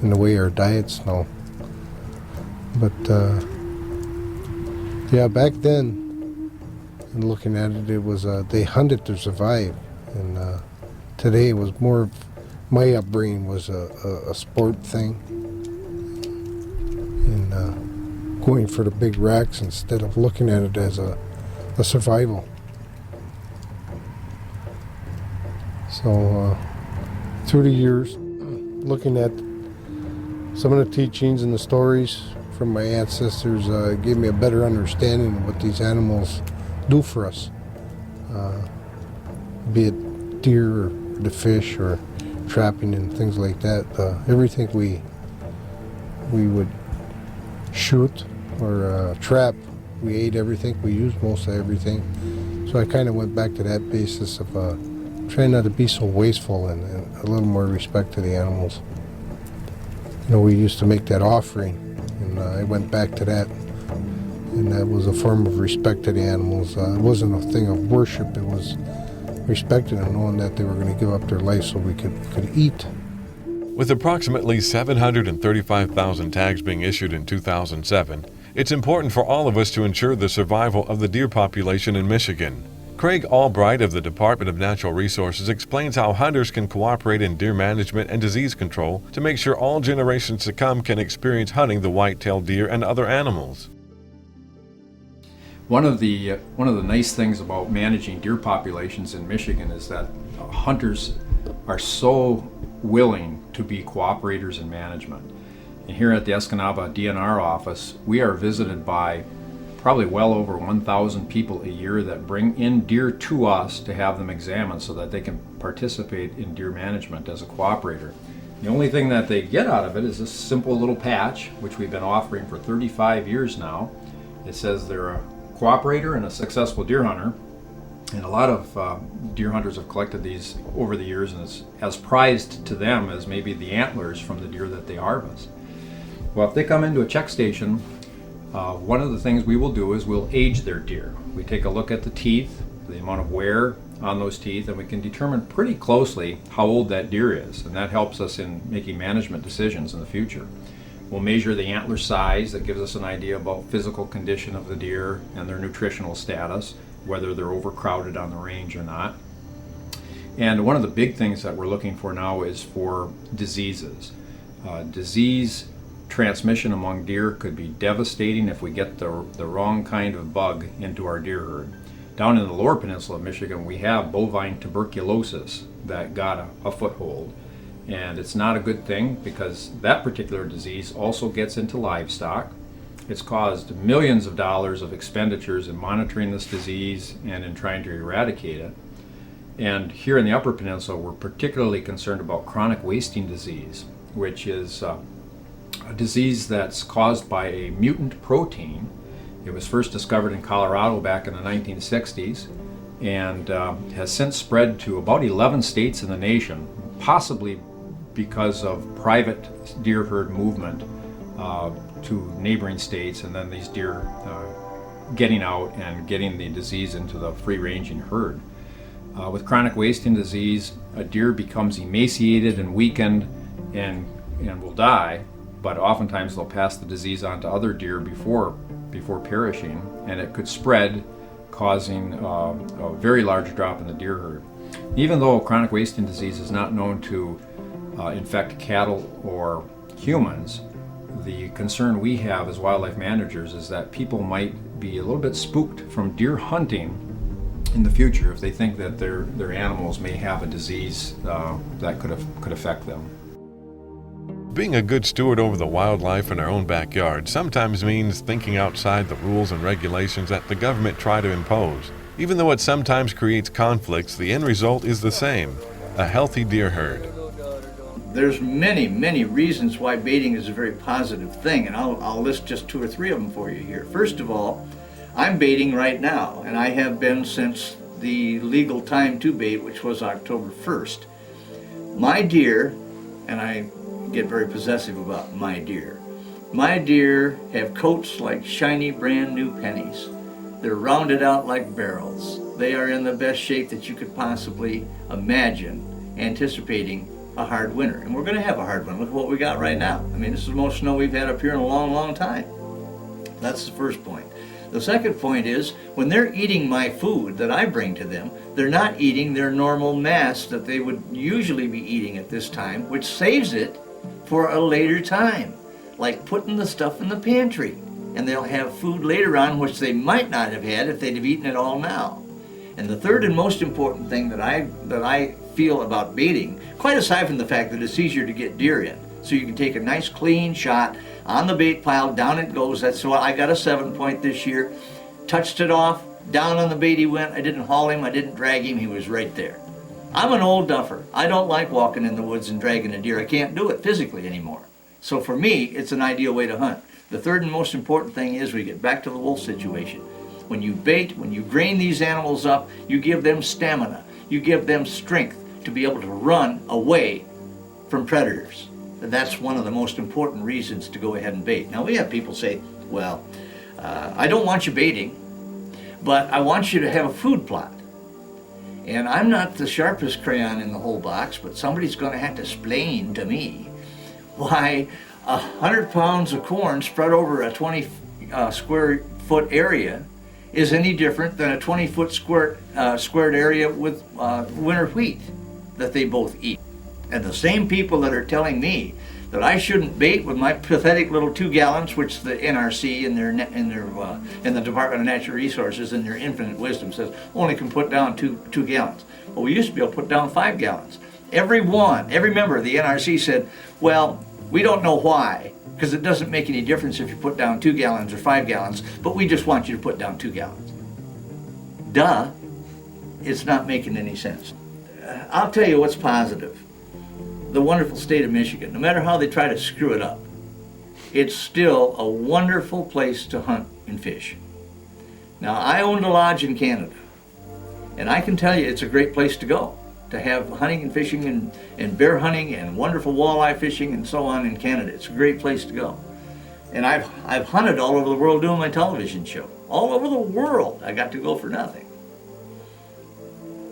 C: in the way our diets now. But yeah, back then, and looking at it, it was they hunted to survive, and today it was more of my upbringing was a sport thing, and going for the big racks instead of looking at it as a survival. So through the years, looking at some of the teachings and the stories from my ancestors gave me a better understanding of what these animals do for us, be it deer or the fish or trapping and things like that. Everything we would shoot or trap, we ate everything, we used most of everything. So I kind of went back to that basis of trying not to be so wasteful and a little more respect to the animals. You know, we used to make that offering, and I went back to that, and that was a form of respect to the animals. It wasn't a thing of worship, it was respecting them, knowing that they were going to give up their life so we could eat.
E: With approximately 735,000 tags being issued in 2007, it's important for all of us to ensure the survival of the deer population in Michigan. Craig Albright of the Department of Natural Resources explains how hunters can cooperate in deer management and disease control to make sure all generations to come can experience hunting the white-tailed deer and other animals.
B: One of the nice things about managing deer populations in Michigan is that hunters are so willing to be cooperators in management. And here at the Escanaba DNR office, we are visited by probably well over 1,000 people a year that bring in deer to us to have them examined so that they can participate in deer management as a cooperator. The only thing that they get out of it is this simple little patch, which we've been offering for 35 years now. It says they're a cooperator and a successful deer hunter. And a lot of deer hunters have collected these over the years, and it's as prized to them as maybe the antlers from the deer that they harvest. Well, if they come into a check station, one of the things we will do is we'll age their deer. We take a look at the teeth, the amount of wear on those teeth, and we can determine pretty closely how old that deer is, and that helps us in making management decisions in the future. We'll measure the antler size. That gives us an idea about physical condition of the deer and their nutritional status, whether they're overcrowded on the range or not. And one of the big things that we're looking for now is for diseases. Disease transmission among deer could be devastating if we get the wrong kind of bug into our deer herd. Down in the lower peninsula of Michigan, we have bovine tuberculosis that got a foothold. And it's not a good thing because that particular disease also gets into livestock. It's caused millions of dollars of expenditures in monitoring this disease and in trying to eradicate it. And here in the Upper Peninsula, we're particularly concerned about chronic wasting disease, which is a disease that's caused by a mutant protein, It was first discovered in Colorado back in the 1960s and has since spread to about 11 states in the nation, possibly because of private deer herd movement to neighboring states, and then these deer getting out and getting the disease into the free-ranging herd. With chronic wasting disease, a deer becomes emaciated and weakened and will die, but oftentimes they'll pass the disease on to other deer before perishing, and it could spread, causing a very large drop in the deer herd. Even though chronic wasting disease is not known to infect cattle or humans, the concern we have as wildlife managers is that people might be a little bit spooked from deer hunting in the future if they think that their animals may have a disease that could affect them.
E: Being a good steward over the wildlife in our own backyard sometimes means thinking outside the rules and regulations that the government try to impose. Even though it sometimes creates conflicts, the end result is the same: a healthy deer herd.
F: There's many reasons why baiting is a very positive thing, and I'll list just 2 or 3 of them for you here. First of all, I'm baiting right now, and I have been since the legal time to bait, which was October 1st. My deer, and I get very possessive about my deer have coats like shiny brand new pennies. They're rounded out like barrels. They are in the best shape that you could possibly imagine, anticipating a hard winter. And we're going to have a hard one. Look at what we got right now. I mean, this is the most snow we've had up here in a long time. That's the first point. The second point is, when they're eating my food that I bring to them, they're not eating their normal mass that they would usually be eating at this time, which saves it for a later time, like putting the stuff in the pantry. And they'll have food later on which they might not have had if they'd have eaten it all now. And the third and most important thing that I feel about baiting, quite aside from the fact that it's easier to get deer in, so you can take a nice clean shot on the bait pile, down it goes. That's why I got a 7-point this year. Touched it off, down on the bait he went. I didn't haul him, I didn't drag him, he was right there. I'm an old duffer. I don't like walking in the woods and dragging a deer. I can't do it physically anymore. So for me, it's an ideal way to hunt. The third and most important thing is we get back to the wolf situation. When you bait, when you grain these animals up, you give them stamina. You give them strength to be able to run away from predators. And that's one of the most important reasons to go ahead and bait. Now we have people say, well, I don't want you baiting, but I want you to have a food plot. And I'm not the sharpest crayon in the whole box, but somebody's going to have to explain to me why 100 pounds of corn spread over a 20 square foot area is any different than a 20-foot squared area with winter wheat that they both eat. And the same people that are telling me that I shouldn't bait with my pathetic little 2 gallons, which the NRC in the Department of Natural Resources in their infinite wisdom says only can put down 2 gallons. Well, we used to be able to put down 5 gallons. Every member of the NRC said, well, we don't know why, because it doesn't make any difference if you put down 2 gallons or 5 gallons, but we just want you to put down 2 gallons. Duh, it's not making any sense. I'll tell you what's positive. The wonderful state of Michigan, no matter how they try to screw it up, it's still a wonderful place to hunt and fish. Now, I owned a lodge in Canada, and I can tell you it's a great place to go, to have hunting and fishing and bear hunting and wonderful walleye fishing and so on in Canada. It's a great place to go. And I've hunted all over the world doing my television show. All over the world, I got to go for nothing.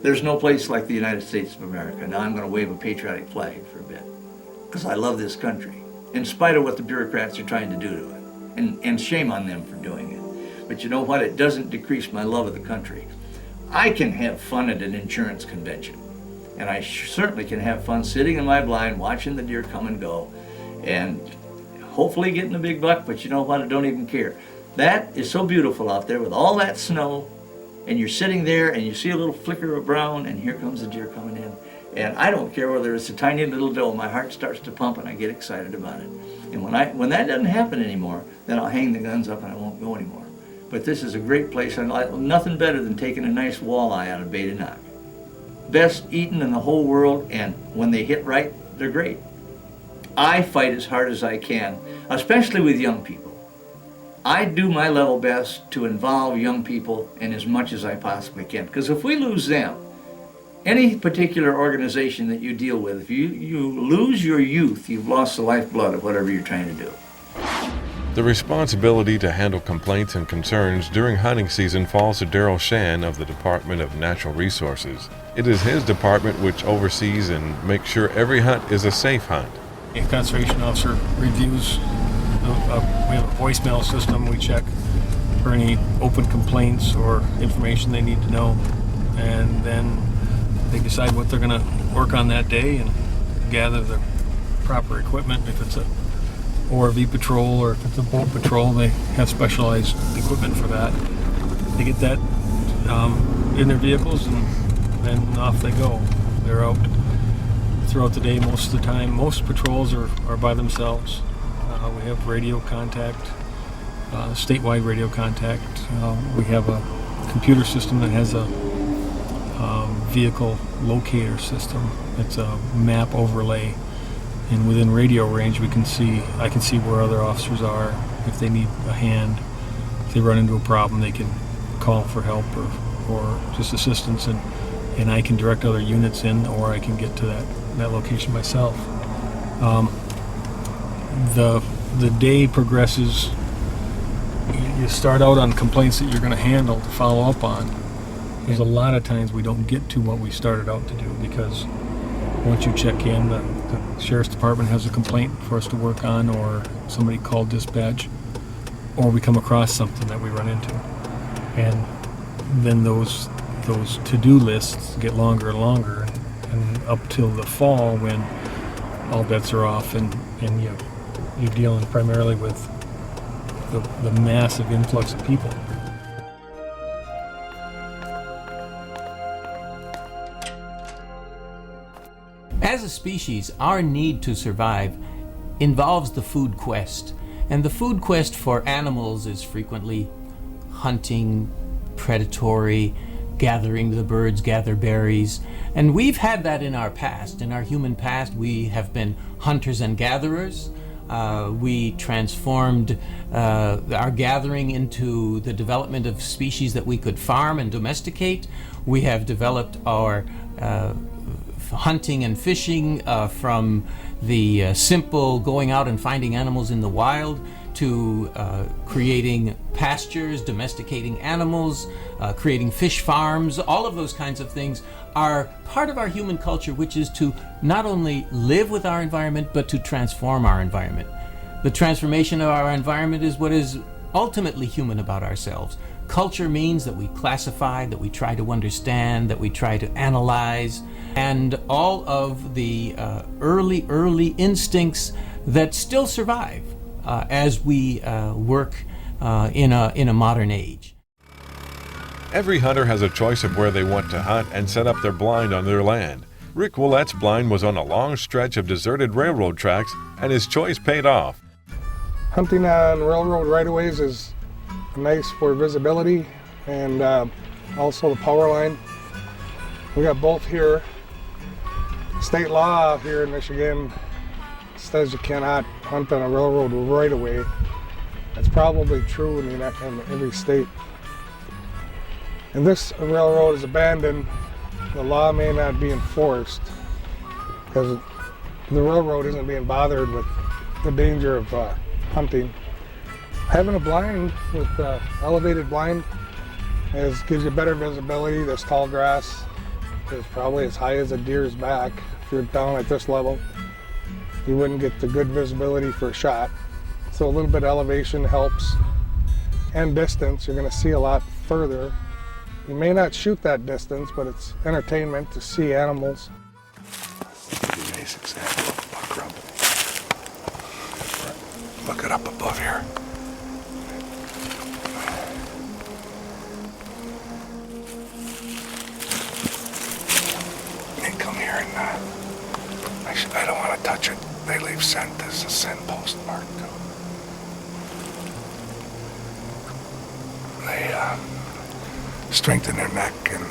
F: There's no place like the United States of America. Now I'm going to wave a patriotic flag for a bit, because I love this country, in spite of what the bureaucrats are trying to do to it. And shame on them for doing it. But you know what? It doesn't decrease my love of the country. I can have fun at an insurance convention, and I certainly can have fun sitting in my blind watching the deer come and go, and hopefully getting a big buck, but you know what? I don't even care. That is so beautiful out there with all that snow, and you're sitting there and you see a little flicker of brown, and here comes the deer coming in. And I don't care whether it's a tiny little doe, my heart starts to pump and I get excited about it. And when that doesn't happen anymore, then I'll hang the guns up and I won't go anymore. But this is a great place, and nothing better than taking a nice walleye out of bait and knock. Best eaten in the whole world, and when they hit right, they're great. I fight as hard as I can, especially with young people. I do my level best to involve young people in as much as I possibly can. Because if we lose them, any particular organization that you deal with, if you lose your youth, you've lost the lifeblood of whatever you're trying to do.
E: The responsibility to handle complaints and concerns during hunting season falls to Daryl Shan of the Department of Natural Resources. It is his department which oversees and makes sure every hunt is a safe hunt.
H: The conservation officer reviews. We have a voicemail system. We check for any open complaints or information they need to know, and then they decide what they're going to work on that day and gather the proper equipment. If it's a ORV patrol or if it's a boat patrol, they have specialized equipment for that. They get that in their vehicles, and then off they go. They're out throughout the day most of the time. Most patrols are by themselves. We have radio contact, statewide radio contact. We have a computer system that has a vehicle locator system. It's a map overlay, and within radio range I can see where other officers are. If they need a hand, if they run into a problem, they can call for help or just assistance, and I can direct other units in, or I can get to that location myself. The day progresses. You start out on complaints that you're going to handle to follow up on. There's a lot of times we don't get to what we started out to do, because once you check in, the sheriff's department has a complaint for us to work on, or somebody called dispatch, or we come across something that we run into, and then those to-do lists get longer and longer, and up till the fall when all bets are off, and you're dealing primarily with the massive influx of people.
D: As a species, our need to survive involves the food quest. And the food quest for animals is frequently hunting, predatory, gathering the birds, gather berries. And we've had that in our past. In our human past, we have been hunters and gatherers. We transformed our gathering into the development of species that we could farm and domesticate. We have developed our hunting and fishing from the simple going out and finding animals in the wild to creating pastures, domesticating animals, creating fish farms. All of those kinds of things are part of our human culture, which is to not only live with our environment, but to transform our environment. The transformation of our environment is what is ultimately human about ourselves. Culture means that we classify, that we try to understand, that we try to analyze, and all of the early instincts that still survive as we work in a modern age.
E: Every hunter has a choice of where they want to hunt and set up their blind on their land. Rick Willette's blind was on a long stretch of deserted railroad tracks, and his choice paid off.
I: Hunting on railroad right-of-ways is nice for visibility and also the power line. We got both here. State law here in Michigan says you cannot hunt on a railroad right-of-way. That's probably true in every state. And this railroad is abandoned. The law may not be enforced because the railroad isn't being bothered with the danger of hunting. Having a blind with elevated blind gives you better visibility. This tall grass is probably as high as a deer's back. If you're down at this level, you wouldn't get the good visibility for a shot. So a little bit of elevation helps, and distance. You're going to see a lot further. You may not shoot that distance, but it's entertainment to see animals.
C: A nice example of buck rub. Look it up above here. They come here and I don't want to touch it. They leave scent. There's a scent postmark too. They strengthen their neck and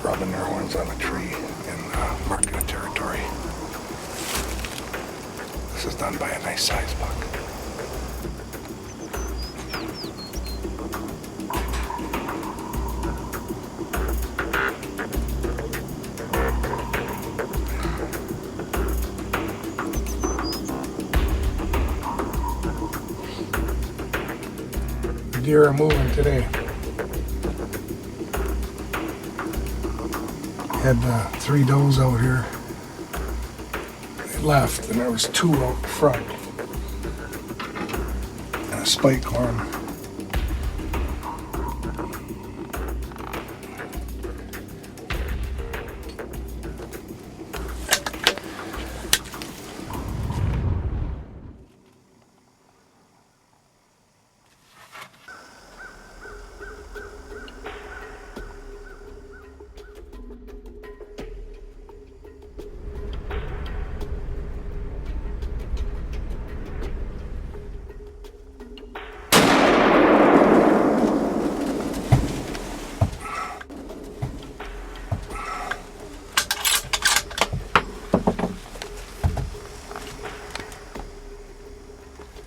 C: rubbing their horns on a tree and marking a territory. This is done by a nice sized buck.
I: deer are moving today. Had 3 does out here. They left, and there was 2 out front. And a spike horn.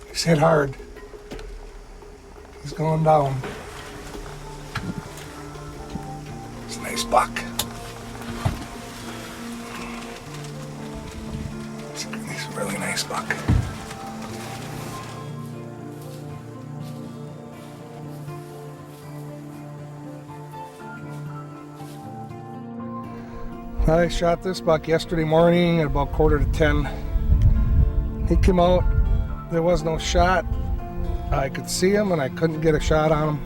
I: He's hit hard. He's going down. It's a nice buck. It's a really nice buck. I shot this buck yesterday morning at about 9:45. He came out. There was no shot. I could see him and I couldn't get a shot on him.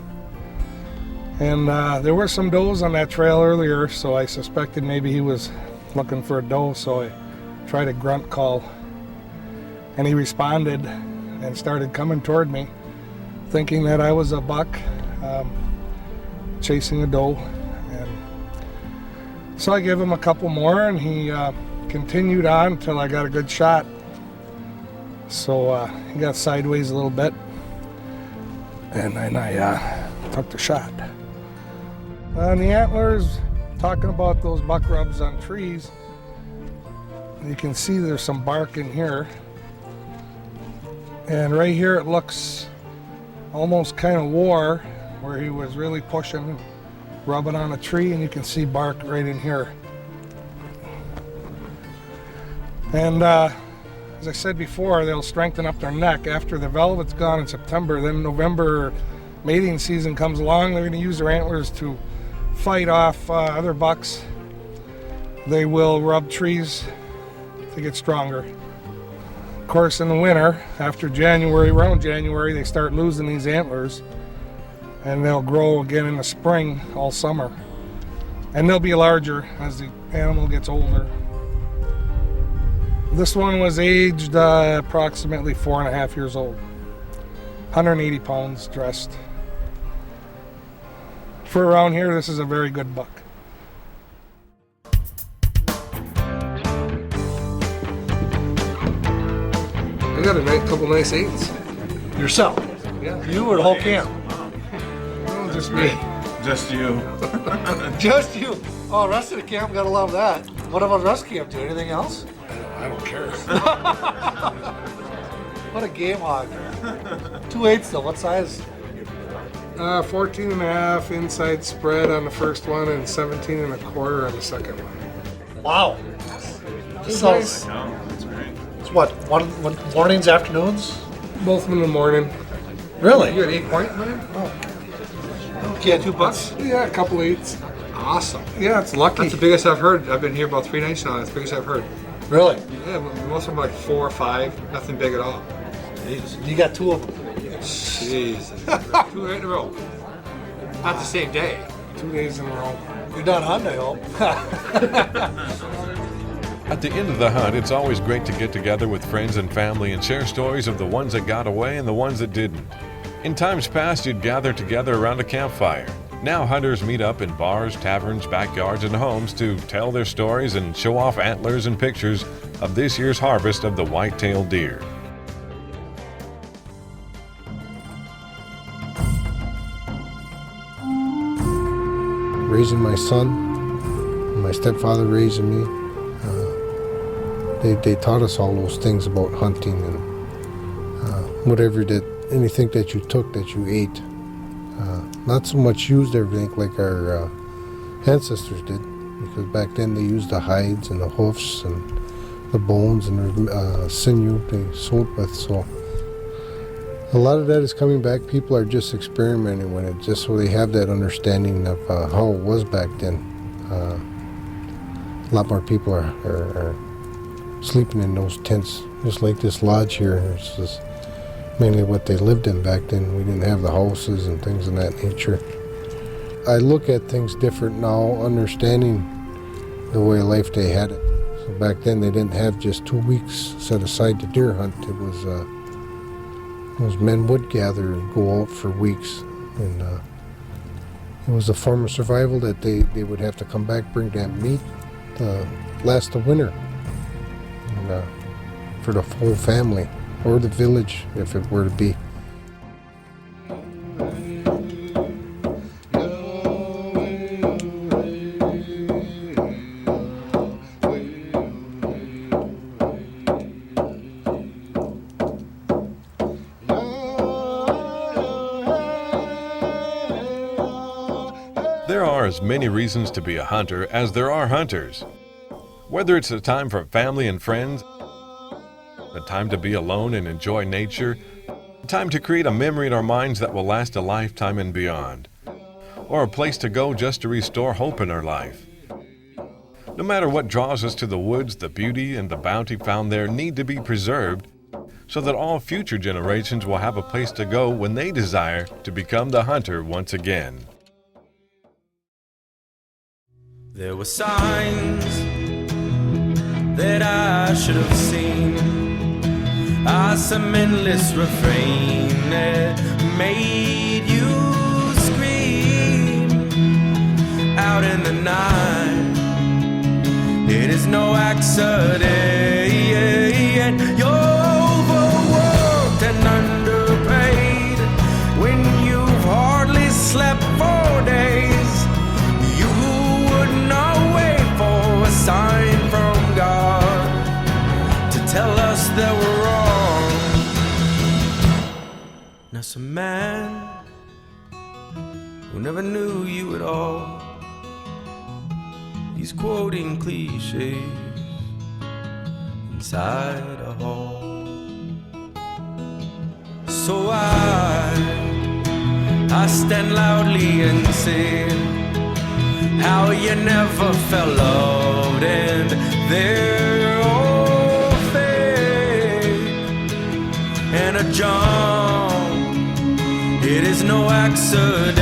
I: And there were some does on that trail earlier, so I suspected maybe he was looking for a doe, so I tried a grunt call. And he responded and started coming toward me, thinking that I was a buck chasing a doe. And so I gave him a couple more, and he continued on until I got a good shot. So he got sideways a little bit, and then I took the shot. On the antlers, talking about those buck rubs on trees, you can see there's some bark in here. And right here it looks almost kind of wore, where he was really pushing, rubbing on a tree, and you can see bark right in here. And as I said before, they'll strengthen up their neck. After the velvet's gone in September, then November mating season comes along, they're going to use their antlers to fight off other bucks. They will rub trees to get stronger. Of course, in the winter, after January, around January, they start losing these antlers, and they'll grow again in the spring all summer. And they'll be larger as the animal gets older. This one was aged approximately 4.5 years old. 180 pounds dressed. For around here, this is a very good buck. I got a couple nice 8s.
N: Yourself?
I: Yeah.
N: You or the whole camp?
I: Oh, just me.
S: Just you.
N: Just you. Oh, the rest of the camp got a lot of that. What about the rest of the camp do? Anything else?
I: I don't care.
N: What a game hog. 2 8s though, what size?
I: 14.5 inside spread on the first one and 17.25 on the second one.
N: Wow. This sounds... It's what, one mornings, afternoons?
I: Both in the morning.
N: Really?
I: You got 8 point, man?
N: Oh. You had 2 bucks?
I: Yeah, a couple 8s.
N: Awesome.
I: Yeah, it's lucky.
J: That's the biggest I've heard. I've been here about 3 nights now. That's the biggest I've heard.
N: Really?
J: Yeah, most of them are like 4 or 5. Nothing big at all.
N: Jesus. You got 2 of them.
J: Jesus. 2 in a row. Not the same day.
I: 2 days in a row.
N: You're done hunting, I hope.
E: At the end of the hunt, it's always great to get together with friends and family and share stories of the ones that got away and the ones that didn't. In times past, you'd gather together around a campfire. Now hunters meet up in bars, taverns, backyards, and homes to tell their stories and show off antlers and pictures of this year's harvest of the white-tailed deer.
C: Raising my son, my stepfather raising me, they taught us all those things about hunting and whatever anything that you took that you ate. Not so much used everything like our ancestors did, because back then they used the hides and the hoofs and the bones and the sinew they sewed with. So A lot of that is coming back. People are just experimenting with it, just so they have that understanding of how it was back then. A lot more people are sleeping in those tents, just like this lodge here. It's just mainly what they lived in back then. We didn't have the houses and things of that nature. I look at things different now, understanding the way of life they had it. So back then they didn't have just 2 weeks set aside to deer hunt. It was men would gather and go out for weeks, and it was a form of survival that they would have to come back, bring that meat to last the winter, and for the whole family or the village if it were to be.
E: There are as many reasons to be a hunter as there are hunters. Whether it's a time for family and friends, a time to be alone and enjoy nature, a time to create a memory in our minds that will last a lifetime and beyond, or a place to go just to restore hope in our life. No matter what draws us to the woods, the beauty and the bounty found there need to be preserved so that all future generations will have a place to go when they desire to become the hunter once again.
K: There were signs that I should have seen, some endless refrain that made you scream out in the night. It is no accident, you're overworked and underpaid when you've hardly slept for days. Sign from God to tell us that we're wrong. Now some man who never knew you at all, he's quoting cliches inside a hall. So I stand loudly and say how you never felt loved and they're all fake. And a jump, it is no accident.